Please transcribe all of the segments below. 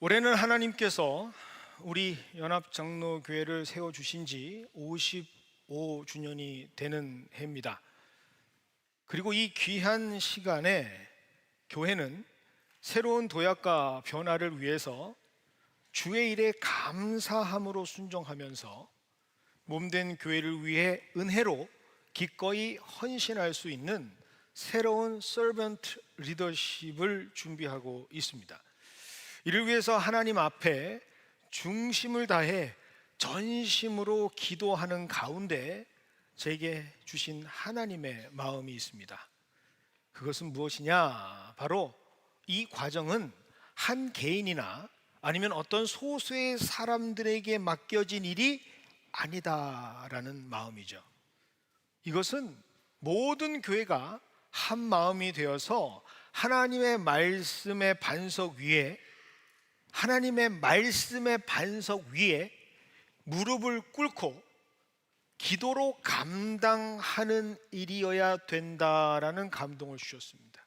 올해는 하나님께서 우리 연합장로교회를 세워주신 지 55주년이 되는 해입니다. 그리고 이 귀한 시간에 교회는 새로운 도약과 변화를 위해서 주의 일에 감사함으로 순종하면서 몸된 교회를 위해 은혜로 기꺼이 헌신할 수 있는 새로운 서번트 리더십을 준비하고 있습니다. 이를 위해서 하나님 앞에 중심을 다해 전심으로 기도하는 가운데 제게 주신 하나님의 마음이 있습니다. 그것은 무엇이냐? 바로 이 과정은 한 개인이나 아니면 어떤 소수의 사람들에게 맡겨진 일이 아니다라는 마음이죠. 이것은 모든 교회가 한 마음이 되어서 하나님의 말씀의 반석 위에 무릎을 꿇고 기도로 감당하는 일이어야 된다라는 감동을 주셨습니다.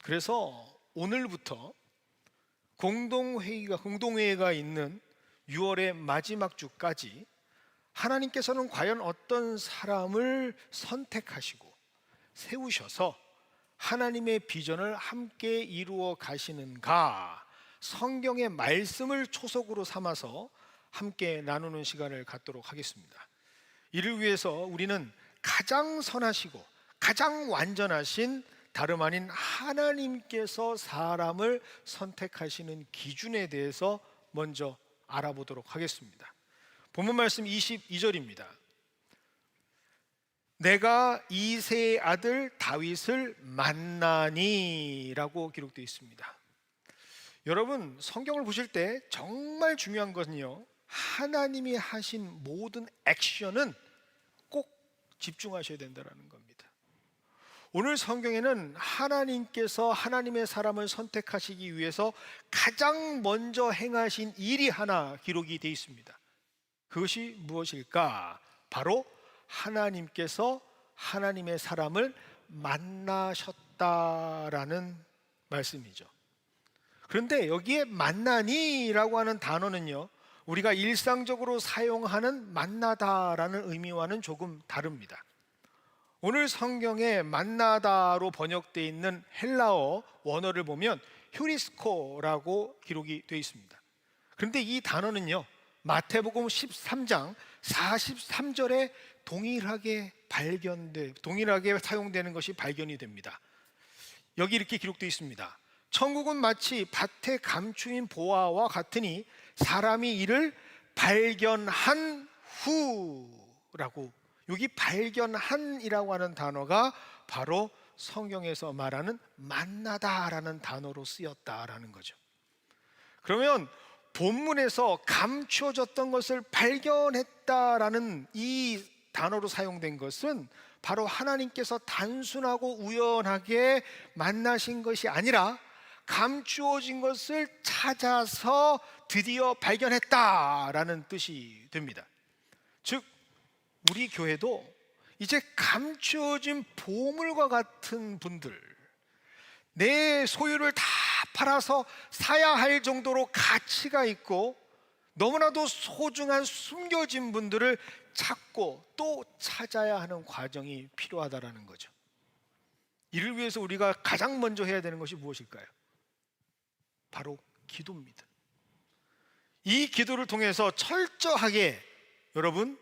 그래서 오늘부터 공동회의가 있는 6월의 마지막 주까지 하나님께서는 과연 어떤 사람을 선택하시고 세우셔서 하나님의 비전을 함께 이루어 가시는가, 성경의 말씀을 초석으로 삼아서 함께 나누는 시간을 갖도록 하겠습니다. 이를 위해서 우리는 가장 선하시고 가장 완전하신 다름 아닌 하나님께서 사람을 선택하시는 기준에 대해서 먼저 알아보도록 하겠습니다. 본문 말씀 22절입니다. 내가 이새의 아들 다윗을 만나니 라고 기록되어 있습니다. 여러분, 성경을 보실 때 정말 중요한 것은요, 하나님이 하신 모든 액션은 꼭 집중하셔야 된다는 겁니다. 오늘 성경에는 하나님께서 하나님의 사람을 선택하시기 위해서 가장 먼저 행하신 일이 하나 기록이 되어 있습니다. 그것이 무엇일까? 바로 하나님께서 하나님의 사람을 만나셨다라는 말씀이죠. 그런데 여기에 만나니라고 하는 단어는요, 우리가 일상적으로 사용하는 만나다라는 의미와는 조금 다릅니다. 오늘 성경에 만나다로 번역되어 있는 헬라어 원어를 보면 휴리스코라고 기록이 되어 있습니다. 그런데 이 단어는요, 마태복음 13장 43절에 동일하게 사용되는 것이 발견이 됩니다. 여기 이렇게 기록되어 있습니다. 천국은 마치 밭에 감추인 보화와 같으니 사람이 이를 발견한 후라고, 여기 발견한이라고 하는 단어가 바로 성경에서 말하는 만나다라는 단어로 쓰였다라는 거죠. 그러면 본문에서 감추어졌던 것을 발견했다라는 이 단어로 사용된 것은 바로 하나님께서 단순하고 우연하게 만나신 것이 아니라 감추어진 것을 찾아서 드디어 발견했다라는 뜻이 됩니다. 즉, 우리 교회도 이제 감추어진 보물과 같은 분들, 내 소유를 다 팔아서 사야 할 정도로 가치가 있고 너무나도 소중한 숨겨진 분들을 찾고 또 찾아야 하는 과정이 필요하다라는 거죠. 이를 위해서 우리가 가장 먼저 해야 되는 것이 무엇일까요? 바로 기도입니다. 이 기도를 통해서 철저하게, 여러분,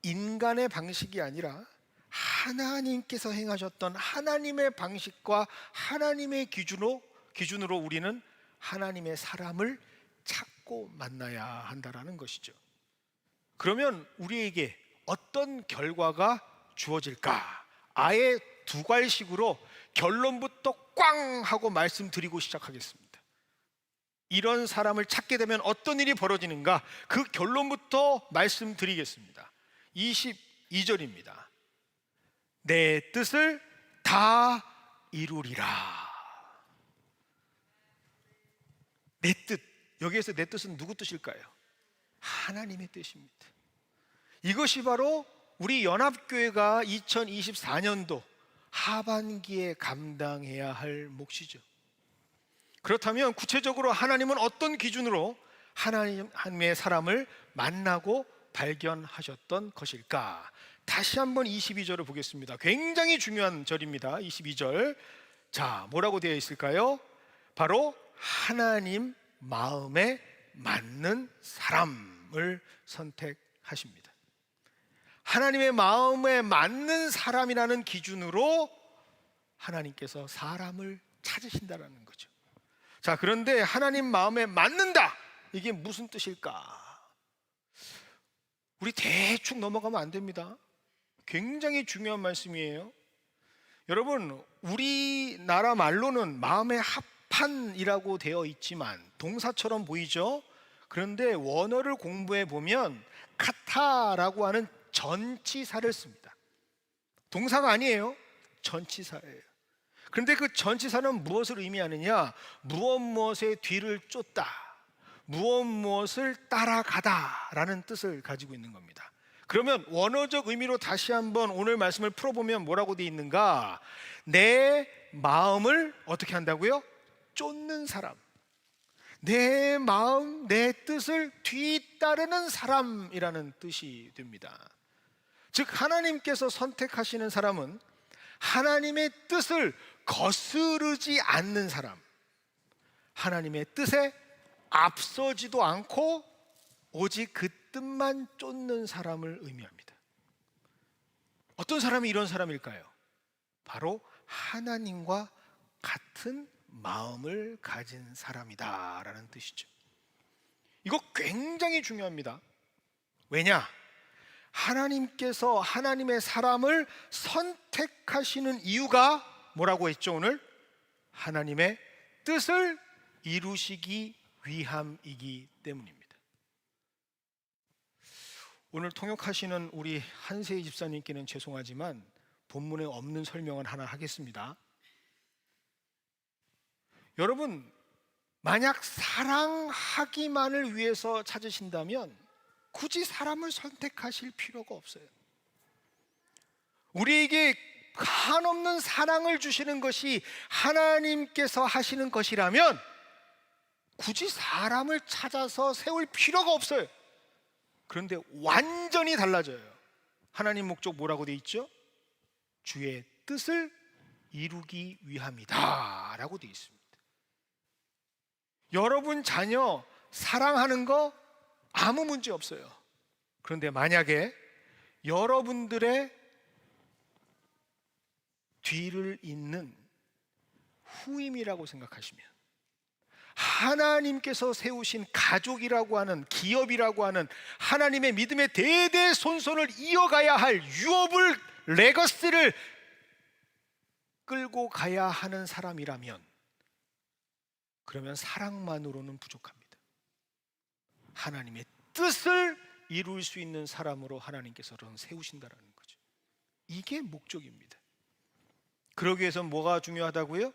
인간의 방식이 아니라 하나님께서 행하셨던 하나님의 방식과 하나님의 기준으로 우리는 하나님의 사람을 찾고 만나야 한다라는 것이죠. 그러면 우리에게 어떤 결과가 주어질까? 아예 두 갈식으로 결론부터 꽝 하고 말씀드리고 시작하겠습니다. 이런 사람을 찾게 되면 어떤 일이 벌어지는가? 그 결론부터 말씀드리겠습니다. 22절입니다. 내 뜻을 다 이루리라. 내 뜻, 여기에서 내 뜻은 누구 뜻일까요? 하나님의 뜻입니다. 이것이 바로 우리 연합교회가 2024년도 하반기에 감당해야 할 몫이죠. 그렇다면 구체적으로 하나님은 어떤 기준으로 하나님의 사람을 만나고 발견하셨던 것일까? 다시 한번 22절을 보겠습니다. 굉장히 중요한 절입니다. 22절. 자, 뭐라고 되어 있을까요? 바로 하나님 마음에 맞는 사람을 선택하십니다. 하나님의 마음에 맞는 사람이라는 기준으로 하나님께서 사람을 찾으신다는 거죠. 자, 그런데 하나님 마음에 맞는다, 이게 무슨 뜻일까? 우리 대충 넘어가면 안 됩니다. 굉장히 중요한 말씀이에요. 여러분, 우리나라 말로는 마음에 합한이라고 되어 있지만 동사처럼 보이죠? 그런데 원어를 공부해 보면 카타라고 하는 전치사를 씁니다. 동사가 아니에요. 전치사예요. 그런데 그 전치사는 무엇을 의미하느냐? 무엇의 뒤를 쫓다, 무엇을 따라가다 라는 뜻을 가지고 있는 겁니다. 그러면 원어적 의미로 다시 한번 오늘 말씀을 풀어보면 뭐라고 되어 있는가? 내 마음을 어떻게 한다고요? 쫓는 사람, 내 마음, 내 뜻을 뒤따르는 사람이라는 뜻이 됩니다. 즉, 하나님께서 선택하시는 사람은 하나님의 뜻을 거스르지 않는 사람, 하나님의 뜻에 앞서지도 않고 오직 그 뜻만 쫓는 사람을 의미합니다. 어떤 사람이 이런 사람일까요? 바로 하나님과 같은 마음을 가진 사람이다 라는 뜻이죠. 이거 굉장히 중요합니다. 왜냐? 하나님께서 하나님의 사람을 선택하시는 이유가 뭐라고 했죠 오늘? 하나님의 뜻을 이루시기 위함이기 때문입니다. 오늘 통역하시는 우리 한세희 집사님께는 죄송하지만 본문에 없는 설명을 하나 하겠습니다. 여러분, 만약 사랑하기만을 위해서 찾으신다면 굳이 사람을 선택하실 필요가 없어요. 우리에게 한없는 사랑을 주시는 것이 하나님께서 하시는 것이라면 굳이 사람을 찾아서 세울 필요가 없어요. 그런데 완전히 달라져요. 하나님 목적 뭐라고 돼 있죠? 주의 뜻을 이루기 위함이다 라고 돼 있습니다. 여러분 자녀 사랑하는 거 아무 문제 없어요. 그런데 만약에 여러분들의 뒤를 잇는 후임이라고 생각하시면, 하나님께서 세우신 가족이라고 하는, 기업이라고 하는 하나님의 믿음의 대대손손을 이어가야 할 유업을, 레거시를 끌고 가야 하는 사람이라면, 그러면 사랑만으로는 부족합니다. 하나님의 뜻을 이룰 수 있는 사람으로 하나님께서는 세우신다라는 거죠. 이게 목적입니다. 그러기 위해서 뭐가 중요하다고요?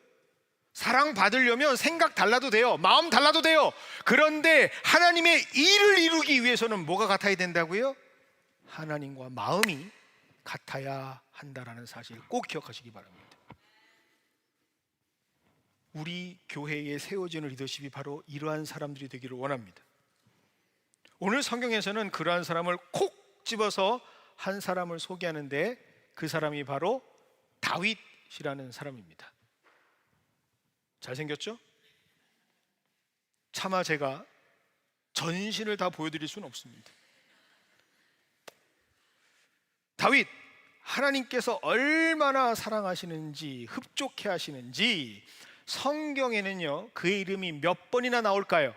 사랑받으려면 생각 달라도 돼요, 마음 달라도 돼요. 그런데 하나님의 일을 이루기 위해서는 뭐가 같아야 된다고요? 하나님과 마음이 같아야 한다라는 사실 꼭 기억하시기 바랍니다. 우리 교회에 세워지는 리더십이 바로 이러한 사람들이 되기를 원합니다. 오늘 성경에서는 그러한 사람을 콕 집어서 한 사람을 소개하는데, 그 사람이 바로 다윗이라는 사람입니다. 잘생겼죠? 차마 제가 전신을 다 보여드릴 수는 없습니다. 다윗, 하나님께서 얼마나 사랑하시는지, 흡족해 하시는지 성경에는요, 그의 이름이 몇 번이나 나올까요?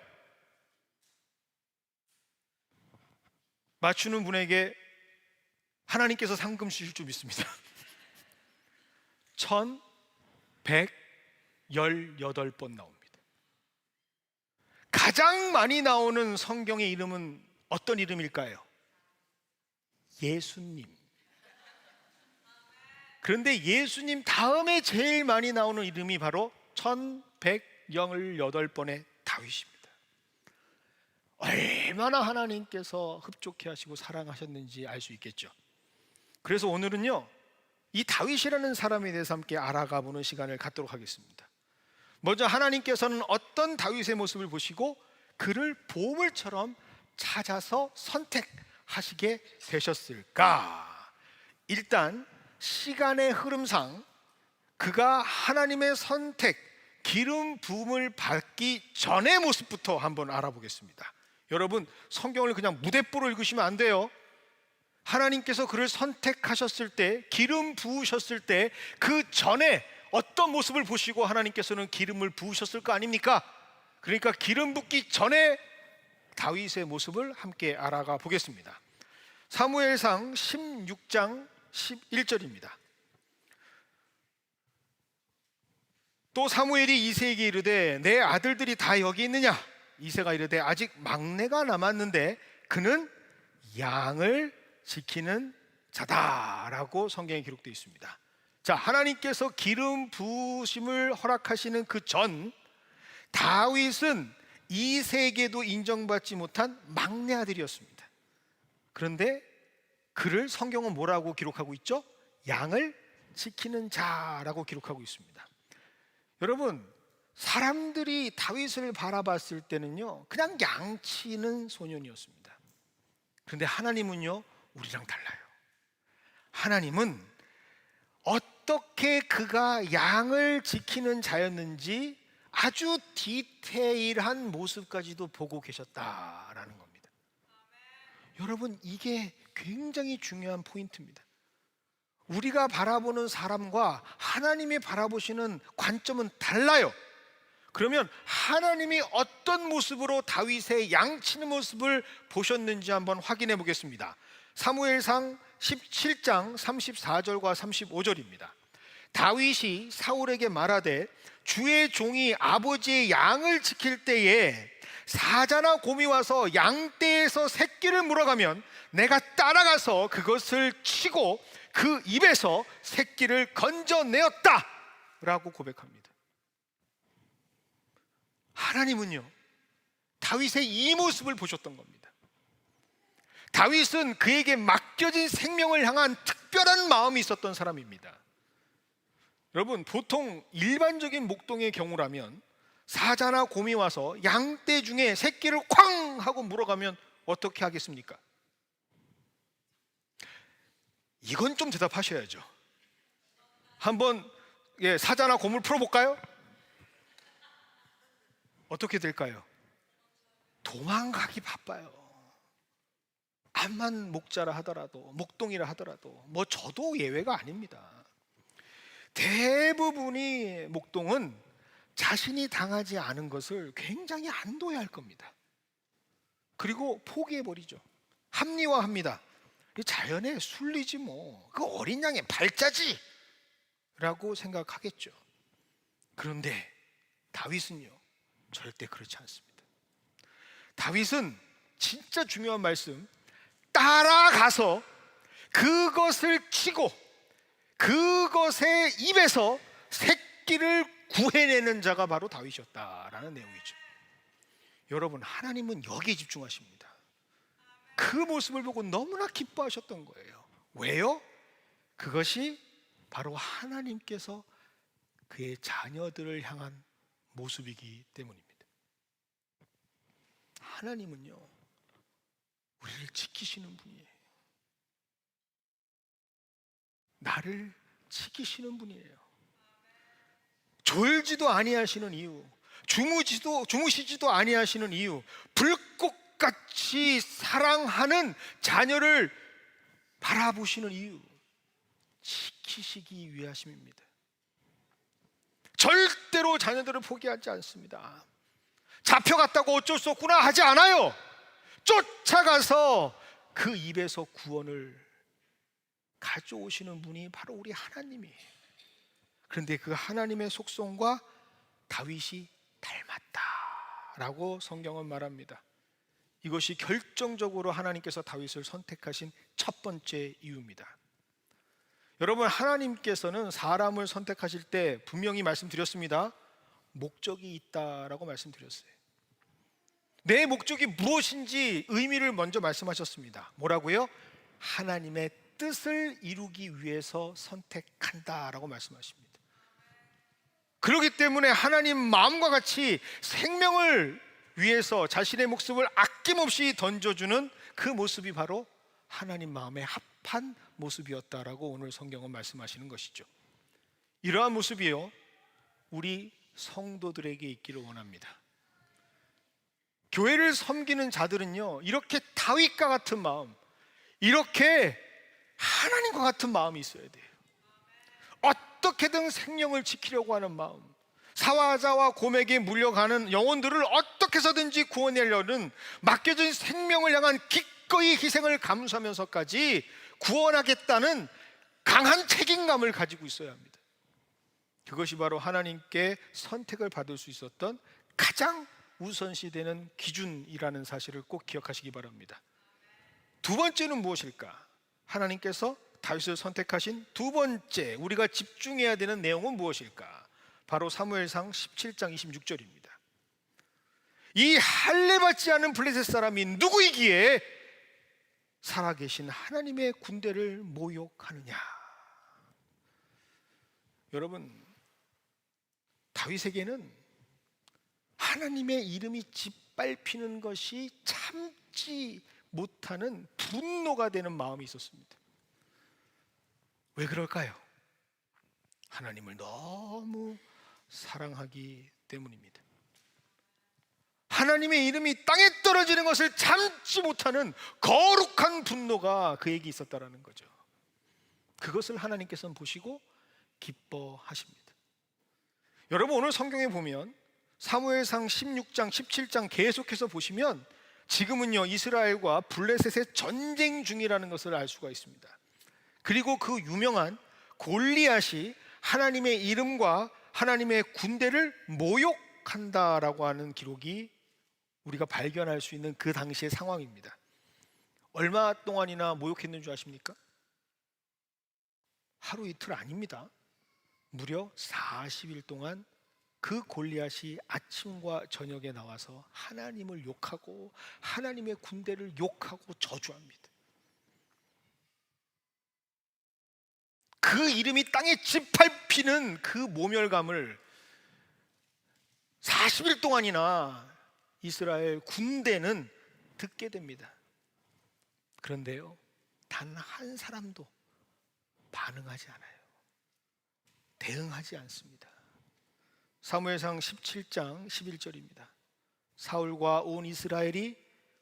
맞추는 분에게 하나님께서 상금 주실 줄 믿습니다. 1118번 나옵니다. 가장 많이 나오는 성경의 이름은 어떤 이름일까요? 예수님. 그런데 예수님 다음에 제일 많이 나오는 이름이 바로 1118번의 다윗입니다. 얼마나 하나님께서 흡족해 하시고 사랑하셨는지 알 수 있겠죠. 그래서 오늘은요, 이 다윗이라는 사람에 대해서 함께 알아가 보는 시간을 갖도록 하겠습니다. 먼저 하나님께서는 어떤 다윗의 모습을 보시고 그를 보물처럼 찾아서 선택하시게 되셨을까? 일단 시간의 흐름상 그가 하나님의 선택, 기름 부음을 받기 전의 모습부터 한번 알아보겠습니다. 여러분, 성경을 그냥 무대뽀로 읽으시면 안 돼요. 하나님께서 그를 선택하셨을 때, 기름 부으셨을 때 그 전에 어떤 모습을 보시고 하나님께서는 기름을 부으셨을 거 아닙니까? 그러니까 기름 붓기 전에 다윗의 모습을 함께 알아가 보겠습니다. 사무엘상 16장 11절입니다. 또 사무엘이 이새에게 이르되 내 아들들이 다 여기 있느냐? 이새가 이르되 아직 막내가 남았는데 그는 양을 지키는 자다라고 성경에 기록되어 있습니다. 자, 하나님께서 기름 부으심을 허락하시는 그 전 다윗은 이새에게도 인정받지 못한 막내 아들이었습니다. 그런데 그를 성경은 뭐라고 기록하고 있죠? 양을 지키는 자라고 기록하고 있습니다. 여러분, 사람들이 다윗을 바라봤을 때는요, 그냥 양치는 소년이었습니다. 그런데 하나님은요, 우리랑 달라요. 하나님은 어떻게 그가 양을 지키는 자였는지 아주 디테일한 모습까지도 보고 계셨다라는 겁니다. 여러분, 이게 굉장히 중요한 포인트입니다. 우리가 바라보는 사람과 하나님이 바라보시는 관점은 달라요. 그러면 하나님이 어떤 모습으로 다윗의 양치는 모습을 보셨는지 한번 확인해 보겠습니다. 사무엘상 17장 34절과 35절입니다. 다윗이 사울에게 말하되 주의 종이 아버지의 양을 지킬 때에 사자나 곰이 와서 양떼에서 새끼를 물어가면 내가 따라가서 그것을 치고 그 입에서 새끼를 건져내었다 라고 고백합니다. 하나님은요, 다윗의 이 모습을 보셨던 겁니다. 다윗은 그에게 맡겨진 생명을 향한 특별한 마음이 있었던 사람입니다. 여러분, 보통 일반적인 목동의 경우라면 사자나 곰이 와서 양떼 중에 새끼를 쾅 하고 물어가면 어떻게 하겠습니까? 이건 좀 대답하셔야죠. 한번 사자나 곰을 풀어볼까요? 어떻게 될까요? 도망가기 바빠요. 암만 목자라 하더라도, 목동이라 하더라도, 뭐 저도 예외가 아닙니다. 대부분이 목동은 자신이 당하지 않은 것을 굉장히 안도해할 겁니다. 그리고 포기해버리죠. 합리화합니다. 자연의 순리지 뭐, 그 어린 양의 발자지 라고 생각하겠죠. 그런데 다윗은요, 절대 그렇지 않습니다. 다윗은 진짜 중요한 말씀, 따라가서 그것을 치고 그것의 입에서 새끼를 구해내는 자가 바로 다윗이었다라는 내용이죠. 여러분, 하나님은 여기에 집중하십니다. 그 모습을 보고 너무나 기뻐하셨던 거예요. 왜요? 그것이 바로 하나님께서 그의 자녀들을 향한 모습이기 때문입니다. 하나님은요, 우리를 지키시는 분이에요. 나를 지키시는 분이에요. 졸지도 아니하시는 이유, 주무시지도 아니하시는 이유, 불꽃같이 사랑하는 자녀를 바라보시는 이유, 지키시기 위하심입니다. 절대로 자녀들을 포기하지 않습니다. 잡혀갔다고 어쩔 수 없구나 하지 않아요. 쫓아가서 그 입에서 구원을 가져오시는 분이 바로 우리 하나님이에요. 그런데 그 하나님의 속성과 다윗이 닮았다라고 성경은 말합니다. 이것이 결정적으로 하나님께서 다윗을 선택하신 첫 번째 이유입니다. 여러분, 하나님께서는 사람을 선택하실 때 분명히 말씀드렸습니다. 목적이 있다라고 말씀드렸어요. 내 목적이 무엇인지 의미를 먼저 말씀하셨습니다. 뭐라고요? 하나님의 뜻을 이루기 위해서 선택한다라고 말씀하십니다. 그렇기 때문에 하나님 마음과 같이 생명을 위해서 자신의 목숨을 아낌없이 던져주는 그 모습이 바로 하나님 마음에 합한 모습이었다라고 오늘 성경은 말씀하시는 것이죠. 이러한 모습이요, 우리 성도들에게 있기를 원합니다. 교회를 섬기는 자들은요, 이렇게 다윗과 같은 마음, 이렇게 하나님과 같은 마음이 있어야 돼요. 어떻게든 생명을 지키려고 하는 마음, 사화자와 곰에게 물려가는 영혼들을 어떻게 해서든지 구원하려는 맡겨진 생명을 향한 기꺼이 희생을 감수하면서까지 구원하겠다는 강한 책임감을 가지고 있어야 합니다. 그것이 바로 하나님께 선택을 받을 수 있었던 가장 우선시되는 기준이라는 사실을 꼭 기억하시기 바랍니다. 두 번째는 무엇일까? 하나님께서 다윗을 선택하신 두 번째 우리가 집중해야 되는 내용은 무엇일까? 바로 사무엘상 17장 26절입니다. 이 할례받지 않은 블레셋 사람이 누구이기에 살아계신 하나님의 군대를 모욕하느냐? 여러분, 다윗에게는 하나님의 이름이 짓밟히는 것이 참지 못하는 분노가 되는 마음이 있었습니다. 왜 그럴까요? 하나님을 너무 사랑하기 때문입니다. 하나님의 이름이 땅에 떨어지는 것을 참지 못하는 거룩한 분노가 그에게 있었다라는 거죠. 그것을 하나님께서는 보시고 기뻐하십니다. 여러분, 오늘 성경에 보면 사무엘상 16장 17장 계속해서 보시면 지금은요, 이스라엘과 블레셋의 전쟁 중이라는 것을 알 수가 있습니다. 그리고 그 유명한 골리앗이 하나님의 이름과 하나님의 군대를 모욕한다라고 하는 기록이 우리가 발견할 수 있는 그 당시의 상황입니다. 얼마 동안이나 모욕했는 줄 아십니까? 하루 이틀 아닙니다. 무려 40일 동안 그 골리앗이 아침과 저녁에 나와서 하나님을 욕하고 하나님의 군대를 욕하고 저주합니다. 그 이름이 땅에 짓밟히는 그 모멸감을 40일 동안이나 이스라엘 군대는 듣게 됩니다. 그런데요, 단 한 사람도 반응하지 않아요. 대응하지 않습니다. 사무엘상 17장 11절입니다. 사울과 온 이스라엘이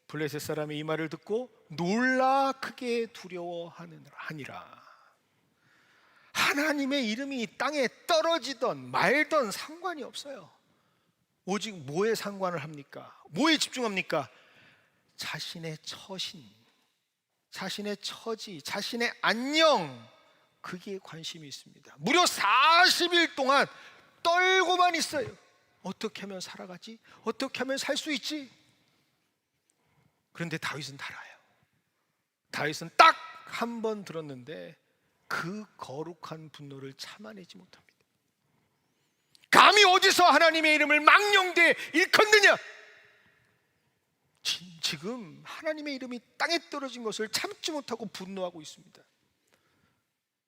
블레셋 사람의 이 말을 듣고 놀라 크게 두려워하니라. 하나님의 이름이 땅에 떨어지던 말던 상관이 없어요. 오직 뭐에 상관을 합니까? 뭐에 집중합니까? 자신의 처신, 자신의 처지, 자신의 안녕, 그게 관심이 있습니다. 무려 40일 동안 떨고만 있어요. 어떻게 하면 살아가지? 어떻게 하면 살 수 있지? 그런데 다윗은 달아요. 다윗은 딱 한 번 들었는데 그 거룩한 분노를 참아내지 못합니다. 감히 어디서 하나님의 이름을 망령되이 일컫느냐? 지금 하나님의 이름이 땅에 떨어진 것을 참지 못하고 분노하고 있습니다.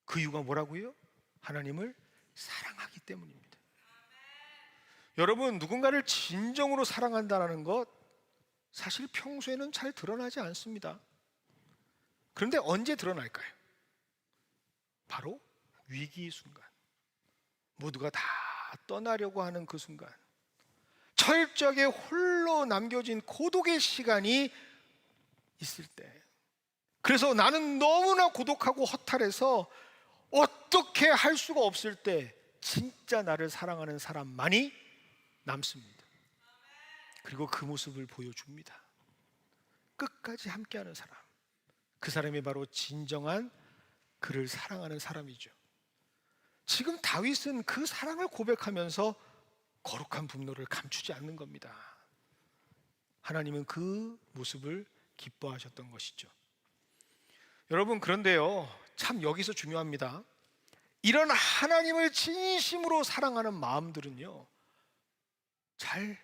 그 이유가 뭐라고요? 하나님을 사랑하기 때문입니다. 여러분, 누군가를 진정으로 사랑한다는 것 사실 평소에는 잘 드러나지 않습니다. 그런데 언제 드러날까요? 바로 위기 순간, 모두가 다 떠나려고 하는 그 순간, 철저하게 홀로 남겨진 고독의 시간이 있을 때, 그래서 나는 너무나 고독하고 허탈해서 어떻게 할 수가 없을 때 진짜 나를 사랑하는 사람만이 남습니다. 그리고 그 모습을 보여줍니다. 끝까지 함께하는 사람, 그 사람이 바로 진정한 그를 사랑하는 사람이죠. 지금 다윗은 그 사랑을 고백하면서 거룩한 분노를 감추지 않는 겁니다. 하나님은 그 모습을 기뻐하셨던 것이죠. 여러분, 그런데요, 참 여기서 중요합니다. 이런 하나님을 진심으로 사랑하는 마음들은요, 잘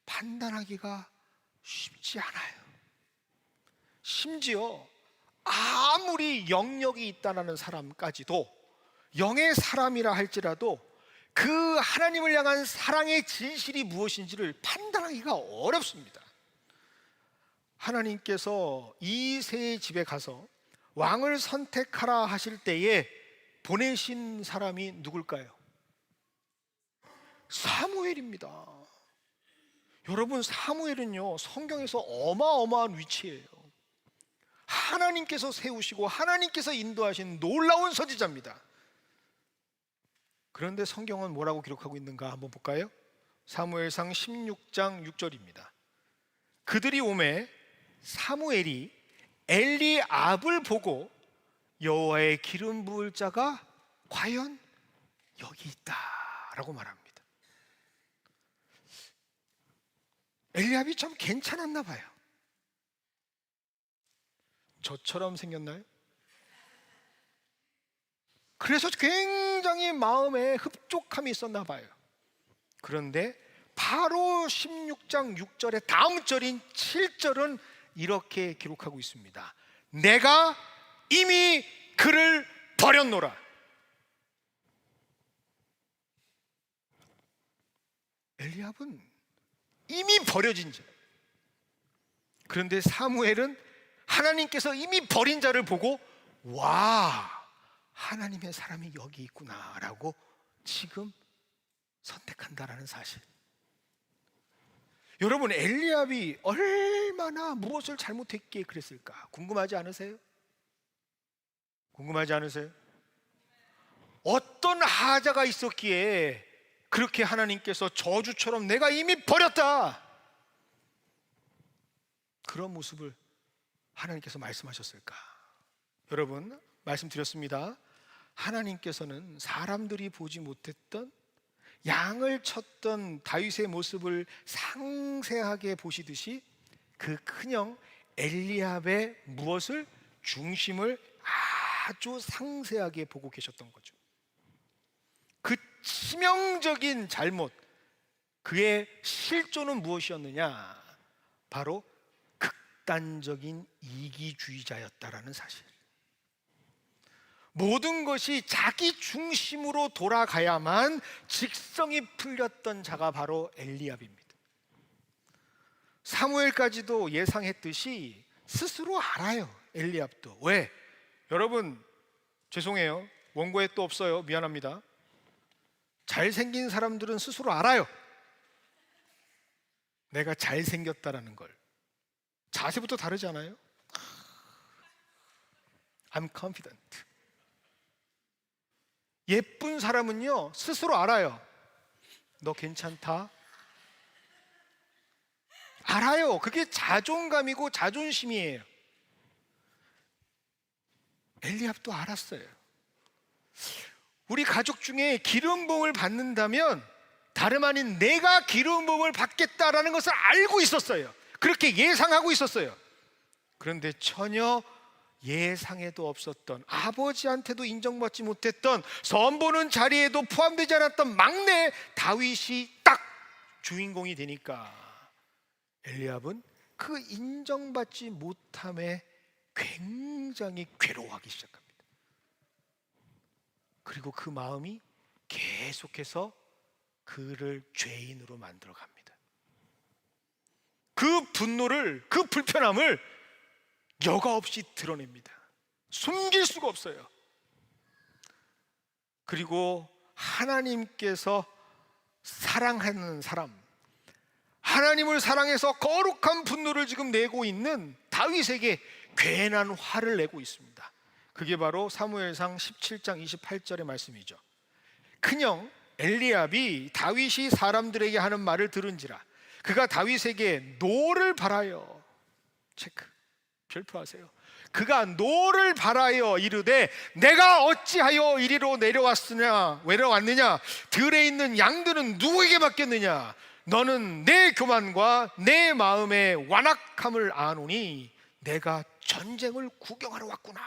판단하기가 쉽지 않아요. 심지어 아무리 영역이 있다는 사람까지도, 영의 사람이라 할지라도 그 하나님을 향한 사랑의 진실이 무엇인지를 판단하기가 어렵습니다. 하나님께서 이새의 집에 가서 왕을 선택하라 하실 때에 보내신 사람이 누굴까요? 사무엘입니다. 여러분, 사무엘은요, 성경에서 어마어마한 위치예요. 하나님께서 세우시고 하나님께서 인도하신 놀라운 선지자입니다. 그런데 성경은 뭐라고 기록하고 있는가 한번 볼까요? 사무엘상 16장 6절입니다. 그들이 오매 사무엘이 엘리압을 보고 여호와의 기름 부을 자가 과연 여기 있다라고 말합니다. 엘리압이 참 괜찮았나 봐요. 저처럼 생겼나요? 그래서 굉장히 마음에 흡족함이 있었나 봐요. 그런데 바로 16장 6절의 다음 절인 7절은 이렇게 기록하고 있습니다. 내가 이미 그를 버렸노라. 엘리압은 이미 버려진 자. 그런데 사무엘은 하나님께서 이미 버린 자를 보고, 와, 하나님의 사람이 여기 있구나라고 지금 선택한다라는 사실. 여러분, 엘리압이 얼마나 무엇을 잘못했기에 그랬을까 궁금하지 않으세요? 궁금하지 않으세요? 어떤 하자가 있었기에 그렇게 하나님께서 저주처럼 내가 이미 버렸다, 그런 모습을 하나님께서 말씀하셨을까? 여러분, 말씀드렸습니다. 하나님께서는 사람들이 보지 못했던 양을 쳤던 다윗의 모습을 상세하게 보시듯이 그 큰형 엘리압의 무엇을, 중심을 아주 상세하게 보고 계셨던 거죠. 그 치명적인 잘못, 그의 실조는 무엇이었느냐? 바로 극단적인 이기주의자였다라는 사실. 모든 것이 자기 중심으로 돌아가야만 직성이 풀렸던 자가 바로 엘리압입니다. 사무엘까지도 예상했듯이 스스로 알아요. 엘리압도. 왜? 여러분, 죄송해요. 원고에 또 없어요. 미안합니다. 잘생긴 사람들은 스스로 알아요. 내가 잘생겼다라는 걸. 자세부터 다르지 않아요? I'm confident. 예쁜 사람은요, 스스로 알아요. 너 괜찮다? 알아요. 그게 자존감이고 자존심이에요. 엘리압도 알았어요. 우리 가족 중에 기름 부음을 받는다면 다름 아닌 내가 기름 부음을 받겠다라는 것을 알고 있었어요. 그렇게 예상하고 있었어요. 그런데 전혀 예상에도 없었던, 아버지한테도 인정받지 못했던, 선보는 자리에도 포함되지 않았던 막내 다윗이 딱 주인공이 되니까 엘리압은 그 인정받지 못함에 굉장히 괴로워하기 시작합니다. 그리고 그 마음이 계속해서 그를 죄인으로 만들어 갑니다. 그 분노를, 그 불편함을 여과 없이 드러냅니다. 숨길 수가 없어요. 그리고 하나님께서 사랑하는 사람, 하나님을 사랑해서 거룩한 분노를 지금 내고 있는 다윗에게 괜한 화를 내고 있습니다. 그게 바로 사무엘상 17장 28절의 말씀이죠. 큰형 엘리압이 다윗이 사람들에게 하는 말을 들은지라 그가 다윗에게 노를 바라여, 체크, 별표하세요. 그가 노를 바라여 이르되 내가 어찌하여 이리로 내려왔느냐? 들에 있는 양들은 누구에게 맡겼느냐? 너는 내 교만과 내 마음의 완악함을 아노니 내가 전쟁을 구경하러 왔구나.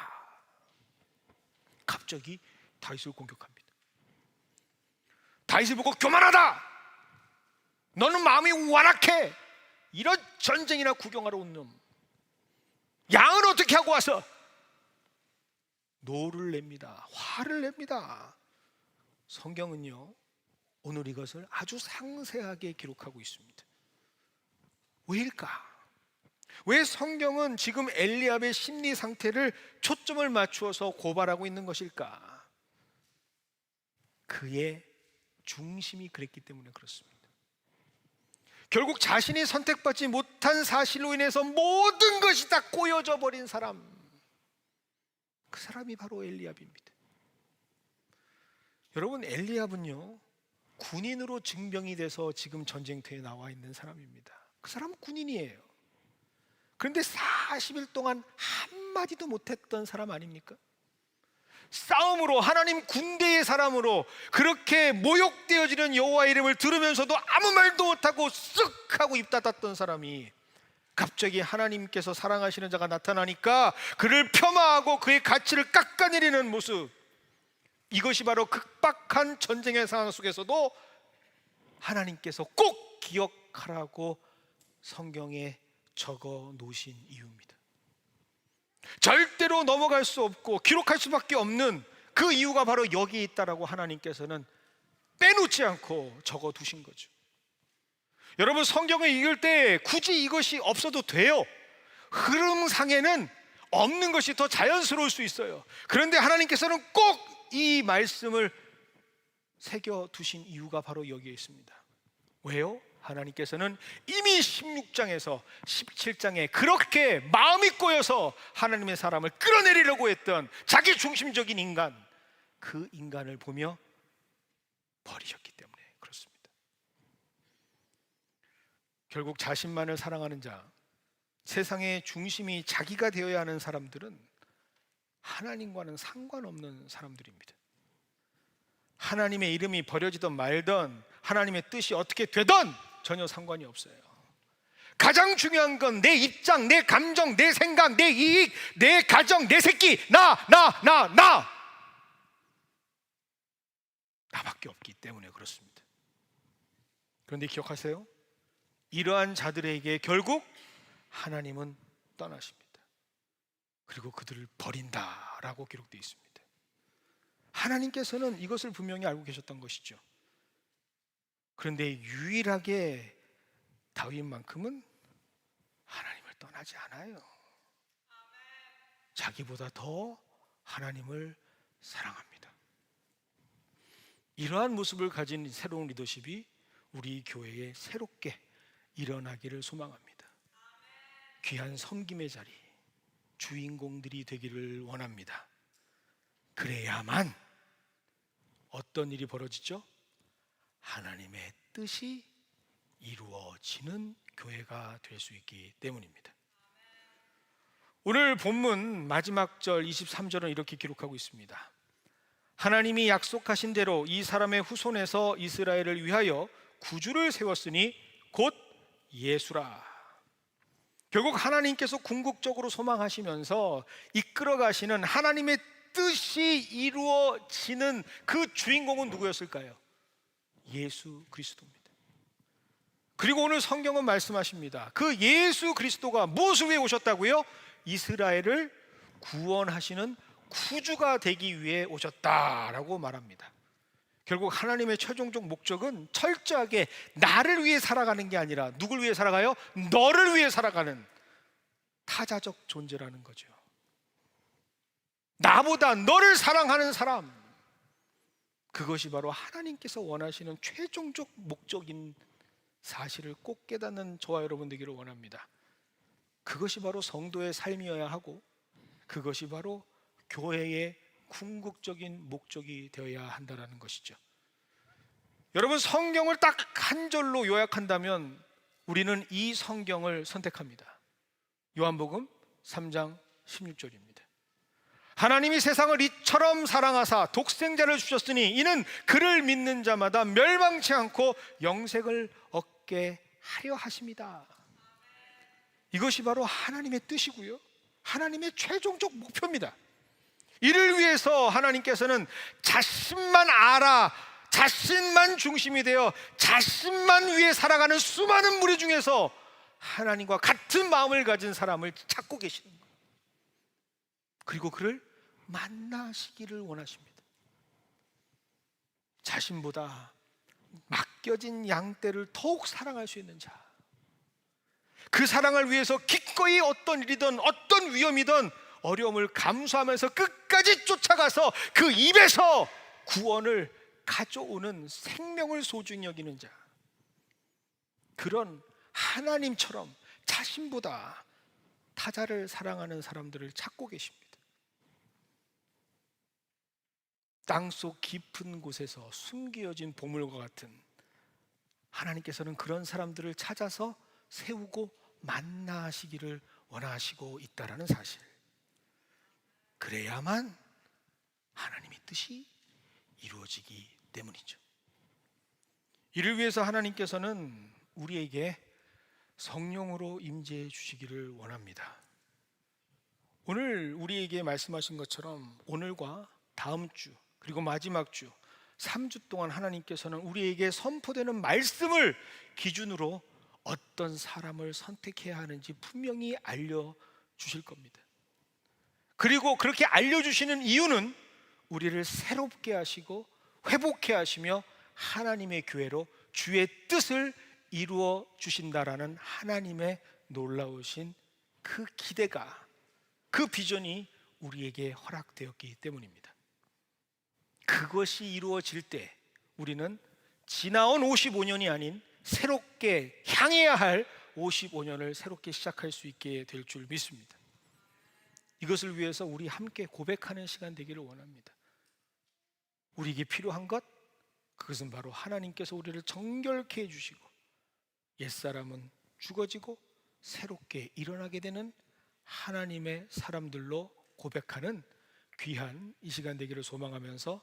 갑자기 다윗을 공격합니다. 다윗을 보고 교만하다, 너는 마음이 완악해, 이런 전쟁이나 구경하러 온 놈, 양을 어떻게 하고 와서 노를 냅니다. 화를 냅니다. 성경은요, 오늘 이것을 아주 상세하게 기록하고 있습니다. 왜일까? 왜 성경은 지금 엘리압의 심리 상태를 초점을 맞추어서 고발하고 있는 것일까? 그의 중심이 그랬기 때문에 그렇습니다. 결국 자신이 선택받지 못한 사실로 인해서 모든 것이 다 꼬여져 버린 사람, 그 사람이 바로 엘리압입니다. 여러분, 엘리압은요, 군인으로 증병이 돼서 지금 전쟁터에 나와 있는 사람입니다. 그 사람은 군인이에요. 그런데 40일 동안 한마디도 못했던 사람 아닙니까? 싸움으로, 하나님 군대의 사람으로 그렇게 모욕되어지는 여호와의 이름을 들으면서도 아무 말도 못하고 쓱 하고 입 닫았던 사람이 갑자기 하나님께서 사랑하시는 자가 나타나니까 그를 폄하하고 그의 가치를 깎아내리는 모습, 이것이 바로 극박한 전쟁의 상황 속에서도 하나님께서 꼭 기억하라고 성경에 적어 놓으신 이유입니다. 절대로 넘어갈 수 없고 기록할 수밖에 없는 그 이유가 바로 여기 있다라고 하나님께서는 빼놓지 않고 적어 두신 거죠. 여러분, 성경을 읽을 때 굳이 이것이 없어도 돼요. 흐름상에는 없는 것이 더 자연스러울 수 있어요. 그런데 하나님께서는 꼭 이 말씀을 새겨 두신 이유가 바로 여기에 있습니다. 왜요? 하나님께서는 이미 16장에서 17장에 그렇게 마음이 꼬여서 하나님의 사람을 끌어내리려고 했던 자기 중심적인 인간, 그 인간을 보며 버리셨기 때문에 그렇습니다. 결국 자신만을 사랑하는 자, 세상의 중심이 자기가 되어야 하는 사람들은 하나님과는 상관없는 사람들입니다. 하나님의 이름이 버려지든 말든, 하나님의 뜻이 어떻게 되든 전혀 상관이 없어요. 가장 중요한 건 내 입장, 내 감정, 내 생각, 내 이익, 내 가정, 내 새끼, 나밖에 없기 때문에 그렇습니다. 그런데 기억하세요, 이러한 자들에게 결국 하나님은 떠나십니다. 그리고 그들을 버린다라고 기록되어 있습니다. 하나님께서는 이것을 분명히 알고 계셨던 것이죠. 그런데 유일하게 다윗만큼은 하나님을 떠나지 않아요. 자기보다 더 하나님을 사랑합니다. 이러한 모습을 가진 새로운 리더십이 우리 교회에 새롭게 일어나기를 소망합니다. 귀한 섬김의 자리, 주인공들이 되기를 원합니다. 그래야만 어떤 일이 벌어지죠? 하나님의 뜻이 이루어지는 교회가 될 수 있기 때문입니다. 오늘 본문 마지막 절 23절은 이렇게 기록하고 있습니다. 하나님이 약속하신 대로 이 사람의 후손에서 이스라엘을 위하여 구주를 세웠으니 곧 예수라. 결국 하나님께서 궁극적으로 소망하시면서 이끌어 가시는 하나님의 뜻이 이루어지는 그 주인공은 누구였을까요? 예수 그리스도입니다. 그리고 오늘 성경은 말씀하십니다. 그 예수 그리스도가 무엇을 위해 오셨다고요? 이스라엘을 구원하시는 구주가 되기 위해 오셨다라고 말합니다. 결국 하나님의 최종적 목적은 철저하게 나를 위해 살아가는 게 아니라 누굴 위해 살아가요? 너를 위해 살아가는 타자적 존재라는 거죠. 나보다 너를 사랑하는 사람, 그것이 바로 하나님께서 원하시는 최종적 목적인 사실을 꼭 깨닫는 저와 여러분 되기를 원합니다. 그것이 바로 성도의 삶이어야 하고, 그것이 바로 교회의 궁극적인 목적이 되어야 한다는 것이죠. 여러분, 성경을 딱 한 절로 요약한다면 우리는 이 성경을 선택합니다. 요한복음 3장 16절입니다. 하나님이 세상을 이처럼 사랑하사 독생자를 주셨으니 이는 그를 믿는 자마다 멸망치 않고 영생을 얻게 하려 하십니다. 이것이 바로 하나님의 뜻이고요, 하나님의 최종적 목표입니다. 이를 위해서 하나님께서는 자신만 알아, 자신만 중심이 되어 자신만 위해 살아가는 수많은 무리 중에서 하나님과 같은 마음을 가진 사람을 찾고 계시는 거예요. 그리고 그를 만나시기를 원하십니다. 자신보다 맡겨진 양떼를 더욱 사랑할 수 있는 자, 그 사랑을 위해서 기꺼이 어떤 일이든 어떤 위험이든 어려움을 감수하면서 끝까지 쫓아가서 그 입에서 구원을 가져오는 생명을 소중히 여기는 자, 그런 하나님처럼 자신보다 타자를 사랑하는 사람들을 찾고 계십니다. 땅속 깊은 곳에서 숨겨진 보물과 같은 하나님께서는 그런 사람들을 찾아서 세우고 만나시기를 원하시고 있다라는 사실, 그래야만 하나님의 뜻이 이루어지기 때문이죠. 이를 위해서 하나님께서는 우리에게 성령으로 임재해 주시기를 원합니다. 오늘 우리에게 말씀하신 것처럼 오늘과 다음 주 그리고 마지막 주 3주 동안 하나님께서는 우리에게 선포되는 말씀을 기준으로 어떤 사람을 선택해야 하는지 분명히 알려주실 겁니다. 그리고 그렇게 알려주시는 이유는 우리를 새롭게 하시고 회복해 하시며 하나님의 교회로 주의 뜻을 이루어 주신다라는 하나님의 놀라우신 그 기대가, 그 비전이 우리에게 허락되었기 때문입니다. 그것이 이루어질 때 우리는 지나온 55년이 아닌 새롭게 향해야 할 55년을 새롭게 시작할 수 있게 될 줄 믿습니다. 이것을 위해서 우리 함께 고백하는 시간 되기를 원합니다. 우리에게 필요한 것, 그것은 바로 하나님께서 우리를 정결케 해주시고 옛사람은 죽어지고 새롭게 일어나게 되는 하나님의 사람들로 고백하는 귀한 이 시간 되기를 소망하면서